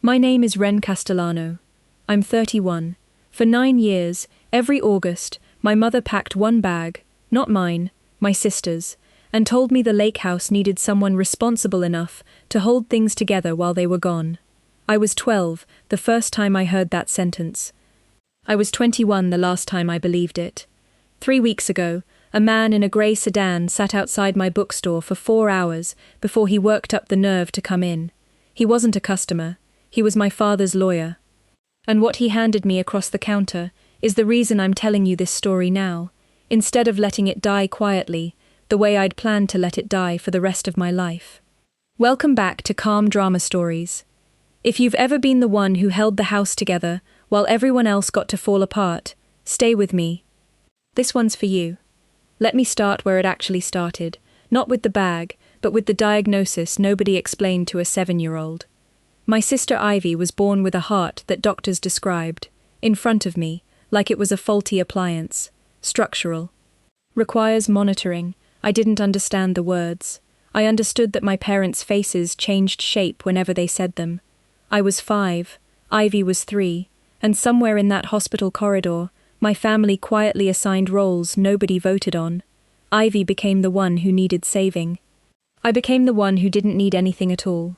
My name is Ren Castellano. I'm 31. For 9 years, every August, my mother packed one bag, not mine, my sister's, and told me the lake house needed someone responsible enough to hold things together while they were gone. I was 12 the first time I heard that sentence. I was 21 the last time I believed it. 3 weeks ago, a man in a grey sedan sat outside my bookstore for 4 hours before he worked up the nerve to come in. He wasn't a customer. He was my father's lawyer. And what he handed me across the counter is the reason I'm telling you this story now, instead of letting it die quietly, the way I'd planned to let it die for the rest of my life. Welcome back to Calm Drama Stories. If you've ever been the one who held the house together while everyone else got to fall apart, stay with me. This one's for you. Let me start where it actually started, not with the bag, but with the diagnosis nobody explained to a 7-year-old. My sister Ivy was born with a heart that doctors described, in front of me, like it was a faulty appliance. Structural. Requires monitoring. I didn't understand the words. I understood that my parents' faces changed shape whenever they said them. I was 5, Ivy was 3, and somewhere in that hospital corridor, my family quietly assigned roles nobody voted on. Ivy became the one who needed saving. I became the one who didn't need anything at all.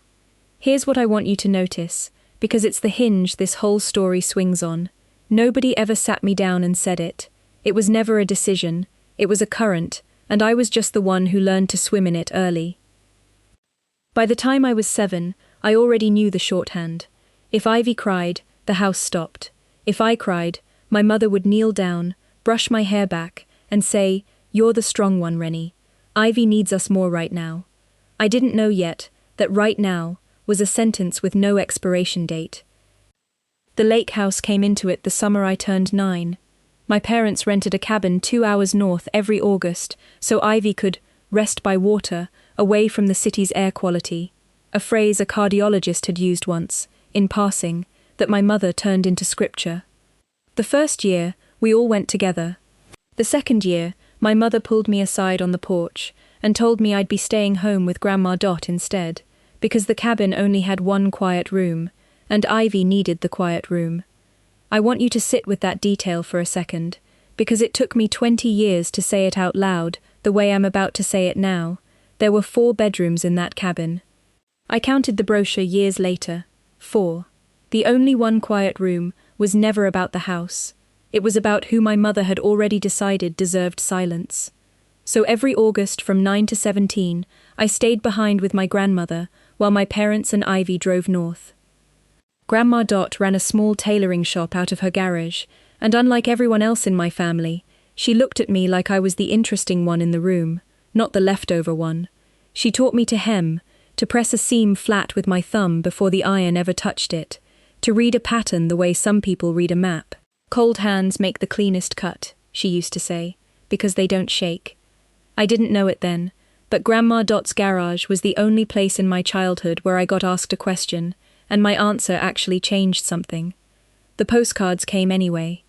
Here's what I want you to notice, because it's the hinge this whole story swings on. Nobody ever sat me down and said it. It was never a decision, it was a current, and I was just the one who learned to swim in it early. By the time I was 7, I already knew the shorthand. If Ivy cried, the house stopped. If I cried, my mother would kneel down, brush my hair back, and say, "You're the strong one, Rennie. Ivy needs us more right now." I didn't know yet that right now was a sentence with no expiration date. The lake house came into it the summer I turned 9. My parents rented a cabin 2 hours north every August so Ivy could rest by water, away from the city's air quality, a phrase a cardiologist had used once, in passing, that my mother turned into scripture. The first year, we all went together. The second year, my mother pulled me aside on the porch and told me I'd be staying home with Grandma Dot instead, because the cabin only had one quiet room, and Ivy needed the quiet room. I want you to sit with that detail for a second, because it took me 20 years to say it out loud, the way I'm about to say it now. There were 4 bedrooms in that cabin. I counted the brochure years later. 4. The only one quiet room was never about the house. It was about who my mother had already decided deserved silence. So every August from 9 to 17, I stayed behind with my grandmother, while my parents and Ivy drove north. Grandma Dot ran a small tailoring shop out of her garage, and unlike everyone else in my family, she looked at me like I was the interesting one in the room, not the leftover one. She taught me to hem, to press a seam flat with my thumb before the iron ever touched it, to read a pattern the way some people read a map. "Cold hands make the cleanest cut," she used to say, because they don't shake. I didn't know it then, but Grandma Dot's garage was the only place in my childhood where I got asked a question, and my answer actually changed something. The postcards came anyway.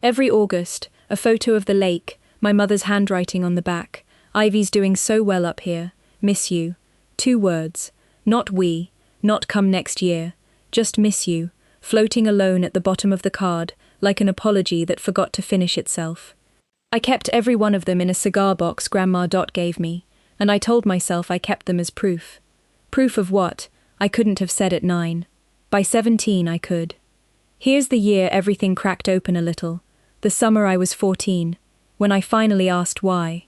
Every August, a photo of the lake, my mother's handwriting on the back. "Ivy's doing so well up here. Miss you." 2 words. Not we, not come next year. Just miss you, floating alone at the bottom of the card, like an apology that forgot to finish itself. I kept every one of them in a cigar box Grandma Dot gave me, and I told myself I kept them as proof. Proof of what? I couldn't have said at 9. By 17 I could. Here's the year everything cracked open a little. The summer I was 14, when I finally asked why.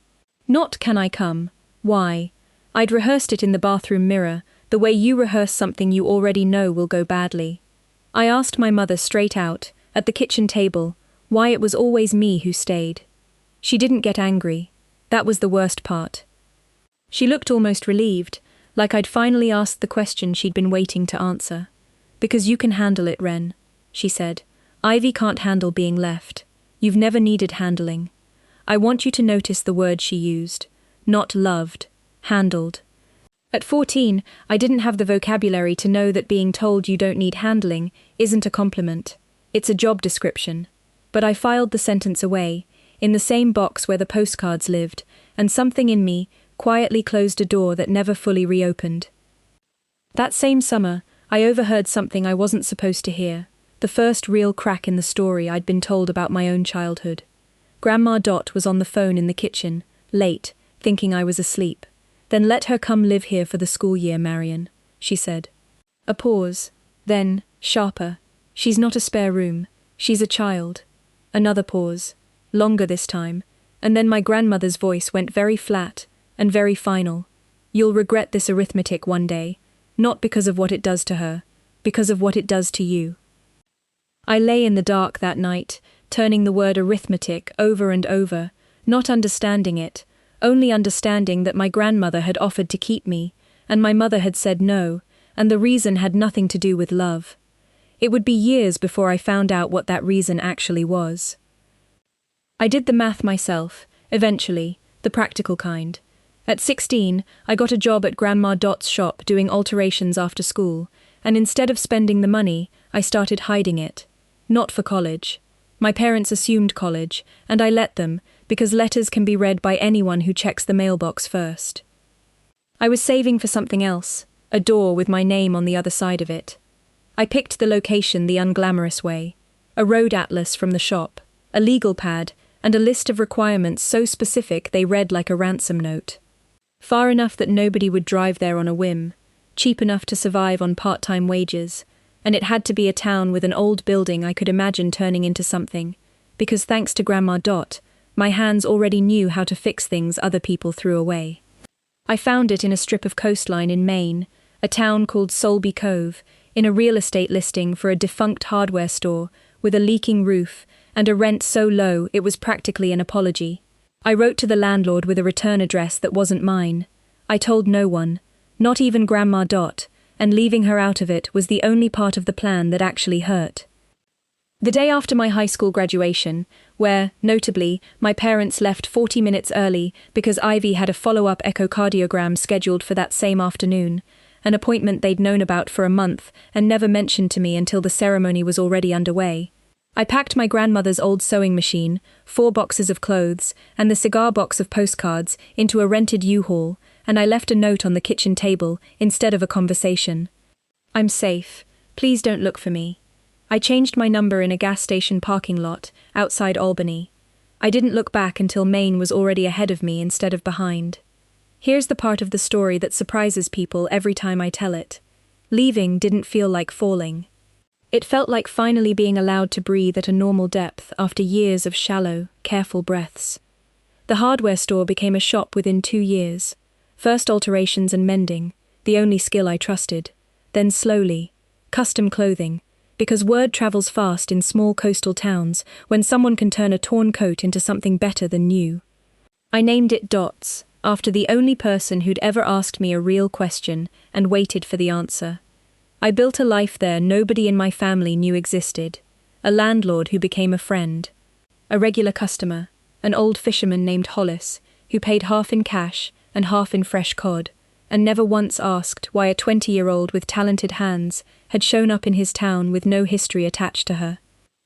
Not can I come, why? I'd rehearsed it in the bathroom mirror, the way you rehearse something you already know will go badly. I asked my mother straight out, at the kitchen table, why it was always me who stayed. She didn't get angry. That was the worst part. She looked almost relieved, like I'd finally asked the question she'd been waiting to answer. "Because you can handle it, Ren," she said. "Ivy can't handle being left. You've never needed handling." I want you to notice the word she used. Not loved. Handled. At 14, I didn't have the vocabulary to know that being told you don't need handling isn't a compliment. It's a job description. But I filed the sentence away, in the same box where the postcards lived, and something in me quietly closed a door that never fully reopened. That same summer, I overheard something I wasn't supposed to hear, the first real crack in the story I'd been told about my own childhood. Grandma Dot was on the phone in the kitchen, late, thinking I was asleep. "Then let her come live here for the school year, Marion," she said. A pause, then, sharper, "She's not a spare room, she's a child." Another pause, longer this time, and then my grandmother's voice went very flat and very final. "You'll regret this arithmetic one day, not because of what it does to her, because of what it does to you." I lay in the dark that night, turning the word arithmetic over and over, not understanding it, only understanding that my grandmother had offered to keep me, and my mother had said no, and the reason had nothing to do with love. It would be years before I found out what that reason actually was. I did the math myself, eventually, the practical kind. At 16, I got a job at Grandma Dot's shop doing alterations after school, and instead of spending the money, I started hiding it. Not for college. My parents assumed college, and I let them, because letters can be read by anyone who checks the mailbox first. I was saving for something else, a door with my name on the other side of it. I picked the location the unglamorous way. A road atlas from the shop, a legal pad, and a list of requirements so specific they read like a ransom note. Far enough that nobody would drive there on a whim, cheap enough to survive on part-time wages, and it had to be a town with an old building I could imagine turning into something, because thanks to Grandma Dot, my hands already knew how to fix things other people threw away. I found it in a strip of coastline in Maine, a town called Solby Cove, in a real estate listing for a defunct hardware store with a leaking roof and a rent so low it was practically an apology. I wrote to the landlord with a return address that wasn't mine. I told no one, not even Grandma Dot, and leaving her out of it was the only part of the plan that actually hurt. The day after my high school graduation, where, notably, my parents left 40 minutes early because Ivy had a follow-up echocardiogram scheduled for that same afternoon, an appointment they'd known about for a month and never mentioned to me until the ceremony was already underway. I packed my grandmother's old sewing machine, 4 boxes of clothes, and the cigar box of postcards into a rented U-Haul, and I left a note on the kitchen table instead of a conversation. "I'm safe. Please don't look for me." I changed my number in a gas station parking lot outside Albany. I didn't look back until Maine was already ahead of me instead of behind. Here's the part of the story that surprises people every time I tell it. Leaving didn't feel like falling. It felt like finally being allowed to breathe at a normal depth after years of shallow, careful breaths. The hardware store became a shop within 2 years. First alterations and mending, the only skill I trusted. Then slowly, custom clothing, because word travels fast in small coastal towns when someone can turn a torn coat into something better than new. I named it Dots, after the only person who'd ever asked me a real question and waited for the answer. I built a life there nobody in my family knew existed. A landlord who became a friend. A regular customer, an old fisherman named Hollis, who paid half in cash and half in fresh cod, and never once asked why a 20-year-old with talented hands had shown up in his town with no history attached to her.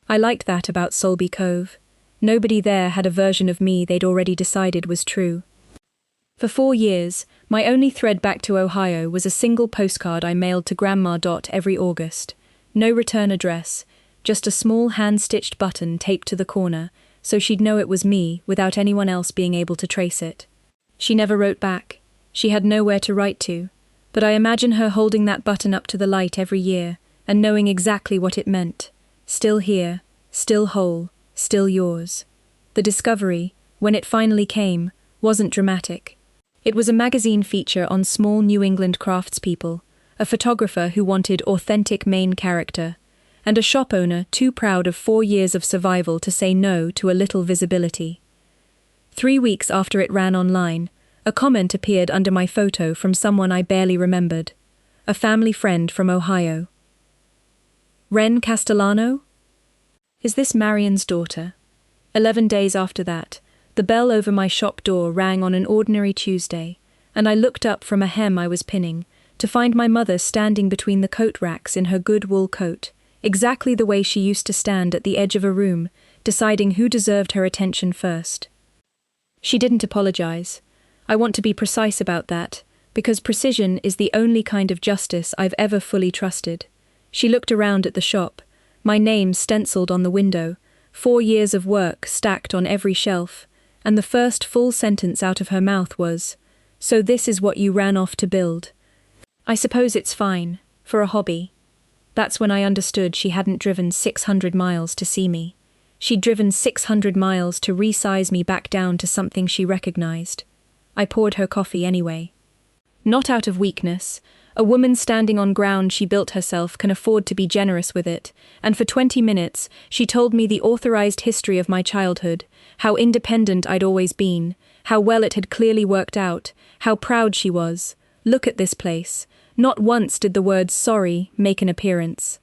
I liked that about Solby Cove. Nobody there had a version of me they'd already decided was true. For 4 years, my only thread back to Ohio was a single postcard I mailed to Grandma Dot every August. No return address, just a small hand-stitched button taped to the corner, so she'd know it was me without anyone else being able to trace it. She never wrote back. She had nowhere to write to, but I imagine her holding that button up to the light every year and knowing exactly what it meant. Still here, still whole, still yours. The discovery, when it finally came, wasn't dramatic. It was a magazine feature on small New England craftspeople, a photographer who wanted authentic Maine character, and a shop owner too proud of 4 years of survival to say no to a little visibility. 3 weeks after it ran online, a comment appeared under my photo from someone I barely remembered, a family friend from Ohio. "Ren Castellano? Is this Marion's daughter?" 11 days after that, the bell over my shop door rang on an ordinary Tuesday, and I looked up from a hem I was pinning to find my mother standing between the coat racks in her good wool coat, exactly the way she used to stand at the edge of a room, deciding who deserved her attention first. She didn't apologize. I want to be precise about that, because precision is the only kind of justice I've ever fully trusted. She looked around at the shop, my name stenciled on the window, 4 years of work stacked on every shelf, and the first full sentence out of her mouth was, "So this is what you ran off to build." I suppose it's fine, for a hobby. That's when I understood she hadn't driven 600 miles to see me. She'd driven 600 miles to resize me back down to something she recognized. I poured her coffee anyway. Not out of weakness. A woman standing on ground she built herself can afford to be generous with it, and for 20 minutes she told me the authorized history of my childhood, how independent I'd always been, how well it had clearly worked out, how proud she was. Look at this place. Not once did the word sorry make an appearance.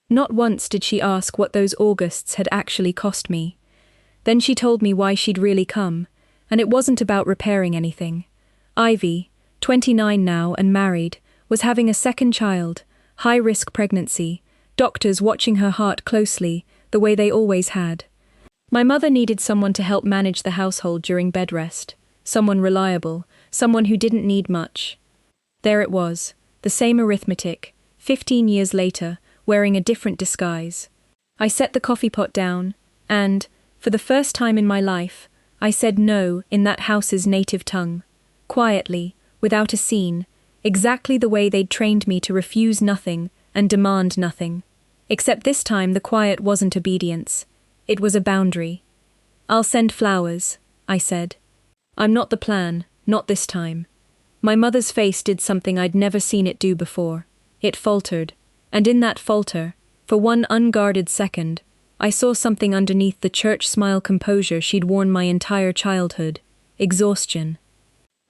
Not once did she ask what those Augusts had actually cost me. Then she told me why she'd really come, and it wasn't about repairing anything. Ivy, 29 now and married, was having a second child, high-risk pregnancy, doctors watching her heart closely, the way they always had. My mother needed someone to help manage the household during bed rest, someone reliable, someone who didn't need much. There it was, the same arithmetic, 15 years later, wearing a different disguise. I set the coffee pot down, and, for the first time in my life, I said no in that house's native tongue, quietly, without a scene, exactly the way they'd trained me to refuse nothing and demand nothing. Except this time the quiet wasn't obedience. It was a boundary. "I'll send flowers," I said. "I'm not the plan, not this time." My mother's face did something I'd never seen it do before. It faltered, and in that falter, for one unguarded second, I saw something underneath the church smile composure she'd worn my entire childhood. Exhaustion.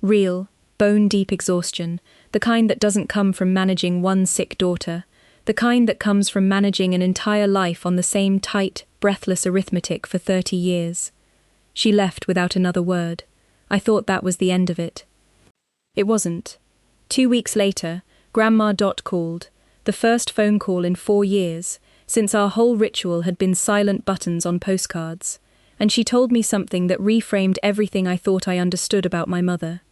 Real, bone-deep exhaustion, the kind that doesn't come from managing one sick daughter, the kind that comes from managing an entire life on the same tight, breathless arithmetic for 30 years. She left without another word. I thought that was the end of it. It wasn't. 2 weeks later, Grandma Dot called, the first phone call in 4 years, since our whole ritual had been silent buttons on postcards, and she told me something that reframed everything I thought I understood about my mother.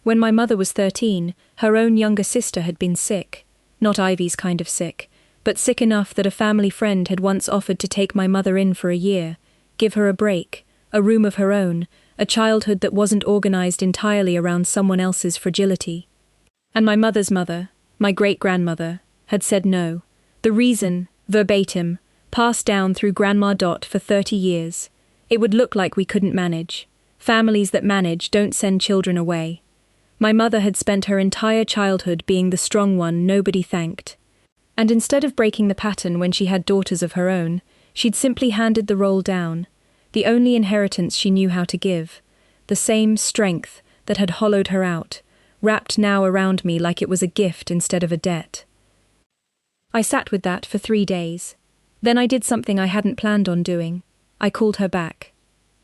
When my mother was 13, her own younger sister had been sick. Not Ivy's kind of sick, but sick enough that a family friend had once offered to take my mother in for a year, give her a break, a room of her own, a childhood that wasn't organized entirely around someone else's fragility. And my mother's mother, my great-grandmother, had said no. The reason, verbatim, passed down through Grandma Dot for 30 years. It would look like we couldn't manage. Families that manage don't send children away. My mother had spent her entire childhood being the strong one nobody thanked. And instead of breaking the pattern when she had daughters of her own, she'd simply handed the role down, the only inheritance she knew how to give, the same strength that had hollowed her out, wrapped now around me like it was a gift instead of a debt. I sat with that for 3 days. Then I did something I hadn't planned on doing. I called her back.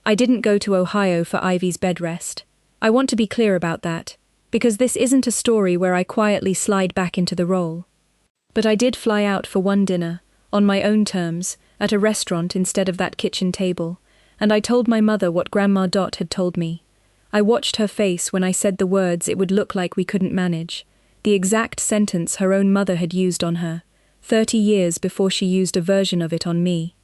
I didn't go to Ohio for Ivy's bed rest. I want to be clear about that, because this isn't a story where I quietly slide back into the role. But I did fly out for one dinner, on my own terms, at a restaurant instead of that kitchen table, and I told my mother what Grandma Dot had told me. I watched her face when I said the words "it would look like we couldn't manage," the exact sentence her own mother had used on her, 30 years before she used a version of it on me.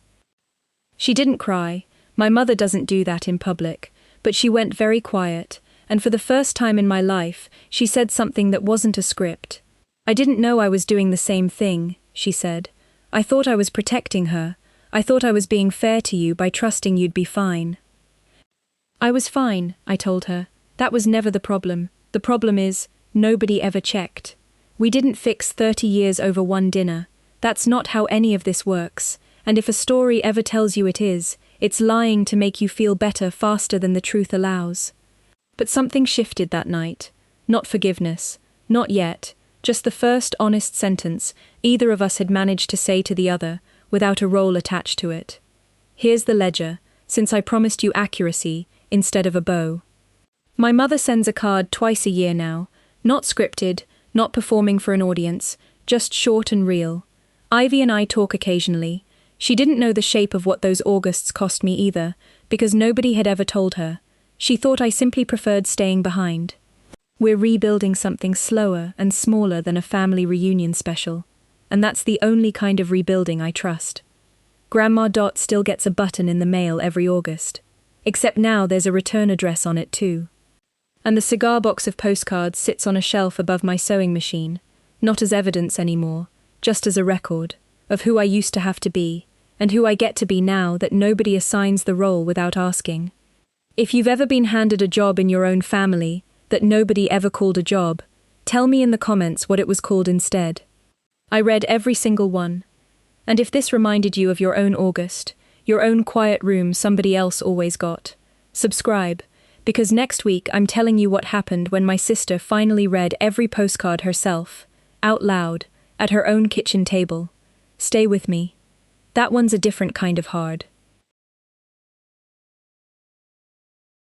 She didn't cry. My mother doesn't do that in public, but she went very quiet, and for the first time in my life, she said something that wasn't a script. "I didn't know I was doing the same thing," she said. "I thought I was protecting her. I thought I was being fair to you by trusting you'd be fine." "I was fine," I told her. "That was never the problem. The problem is, nobody ever checked. We didn't fix 30 years over one dinner. That's not how any of this works, and if a story ever tells you it is, it's lying to make you feel better faster than the truth allows." But something shifted that night. Not forgiveness. Not yet. Just the first honest sentence either of us had managed to say to the other, without a role attached to it. "Here's the ledger, since I promised you accuracy instead of a bow." My mother sends a card twice a year now, not scripted, not performing for an audience, just short and real. Ivy and I talk occasionally. She didn't know the shape of what those Augusts cost me either, because nobody had ever told her. She thought I simply preferred staying behind. We're rebuilding something slower and smaller than a family reunion special, and that's the only kind of rebuilding I trust. Grandma Dot still gets a button in the mail every August, except now there's a return address on it too. And the cigar box of postcards sits on a shelf above my sewing machine, not as evidence anymore, just as a record of who I used to have to be, and who I get to be now that nobody assigns the role without asking. If you've ever been handed a job in your own family that nobody ever called a job, tell me in the comments what it was called instead. I read every single one. And if this reminded you of your own August, your own quiet room somebody else always got, subscribe, because next week I'm telling you what happened when my sister finally read every postcard herself, out loud, at her own kitchen table. Stay with me. That one's a different kind of hard.